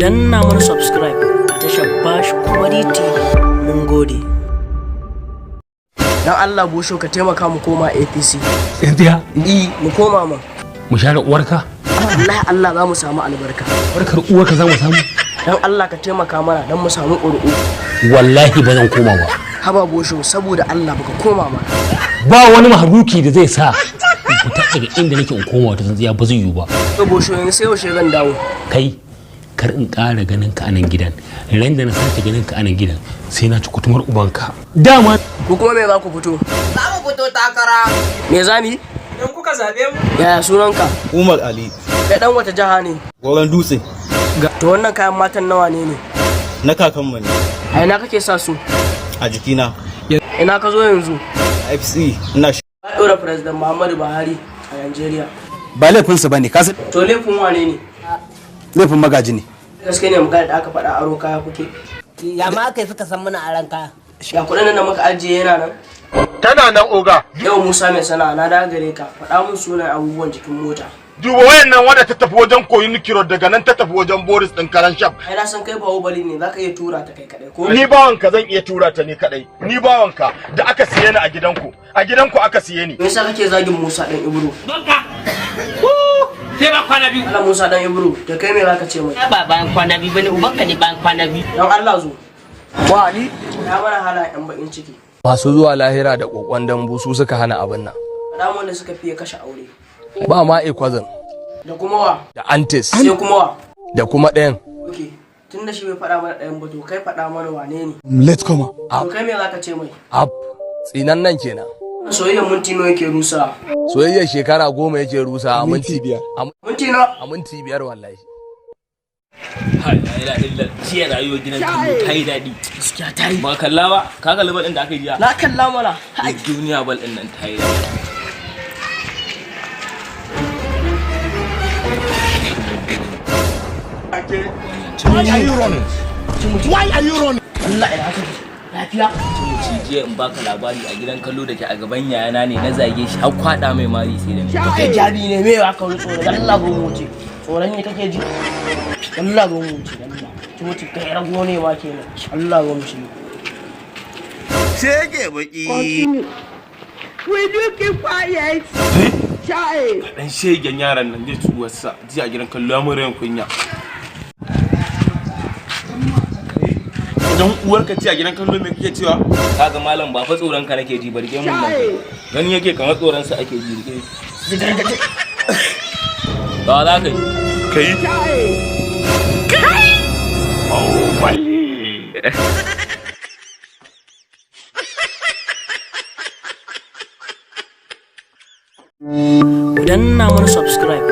danna mana subscribe a tashar Bash Comedy TV. Mun gode. Dan Allah Bosho ka taimaka mu koma APC. Tsintiya? Mu koma ma. Mu share uwarka? Wallahi Allah za mu samu albarka. Barkar uwarka za mu samu? Dan Allah ka taimaka mana dan mu samu ƙuri'u. Wallahi ba zan koma ba. Haba Bosho saboda Allah baka koma ma. Ba wani mahaluki da zai sa in fita daga inda nake in koma wata tsintsiya ba zai yiwu ba. To Bosho yanzu sai yaushe zan dawo. Kai kar in ƙara ganin ka a nan gidan. Ran da na sake ganin ka a nan gidan sai na ci kutumar ubanka. Dama Ku kuma me za ku fito? Za mu fito takara. Me za mu yi? Idan kuka zaɓe mu. Yaya sunanka? Umar Ali, Kai dan wata jiha ne? Goron Dutse, To wannan kayan matan nawa ne? na kakanmu ne, A ina kake sa su? a jikina. Ina ka zo yanzu? FC, ina shi. Ka ɗora President Muhammadu Buhari a Najeriya. ba laifinsa ba ne kasu To laifin wane ne? laifin magaji ne Gaske ne magana da aka faɗa aro kaya kuke. Ya ma aka yi suka san muna aran kaya. Ya kuɗin nan da muka ajiye yana nan? Tana nan oga. Yau Musa mai sana'a na dawo gare ka faɗa mun sunan abubuwan jikin mota. Duba wayannan wadda ta tafi wajen koyi nikiro daga nan ta tafi wajen Boris din karan shaf. Ai na san kai bahubali ne zaka iya tura ta kai kadai ko? Ni bawanka zan iya tura ta ni kadai. Ni bawanka da aka siye ni a gidanku. A gidanku aka siye ni. Me yasa kake zagin Musa dan Ibro? Sai ba kwana biyu. Allah Musa dan Ibro to kai me zaka ce mai? Ba bayan kwana biyu bane ubanka ne bayan kwana biyu. Dan Allah zo. Wa Ali na mana hala yan bakin ciki. Masu zuwa lahira da kokon dambu su suka hana abin nan. Faɗa mun da suka fiye kashe aure. Ba ma ekwazin Da kuma wa? da antes Sai kuma wa? da kuma ɗayan. Okay. Tun da shi bai faɗa mana ɗayan ba to kai faɗa mana wane ne? let's come To kai me zaka ce mai? Up tsinan nan kenan. Soyayyar minti nawa yake rusa? Soyayyar shekara 10 yake rusa a minti biyar. Minti na? A minti 5 wallahi. Ciye rayuwar gidan kallo ta yi daɗi. Gaskiya ta yi. Ba kalla ba, ka kalli bal ɗin da aka yi jiya. Na kalla mana. Duniya bal ɗin nan ta yi daɗi. Allah ina haka. Lafiya? Ci jiya in baka labari a gidan kallo da ke a gaban yayana ne na zage shi har kwaɗa mai mari sai da ni. Kai jabi ne me ya kawo tsoro dan Allah go mu wuce. Tsoron ne kake ji? Allah go mu wuce dan Allah. Ki wuce kai rago ne ma kenan. Allah go mu shi. Shege baki. Will you keep quiet? Child. Dan shegen yaran nan zai tuwarsa ji a gidan kallo ya mura kunya. Idan uwarka ce a gidan kallo me kake cewa? Kaga malam ba fa tsoron ka nake ji ba rike mun nan. Gani yake kamar tsoron sa ake ji rike. Ba za ka yi. Kai. Oh, bali. Ku danna mana subscribe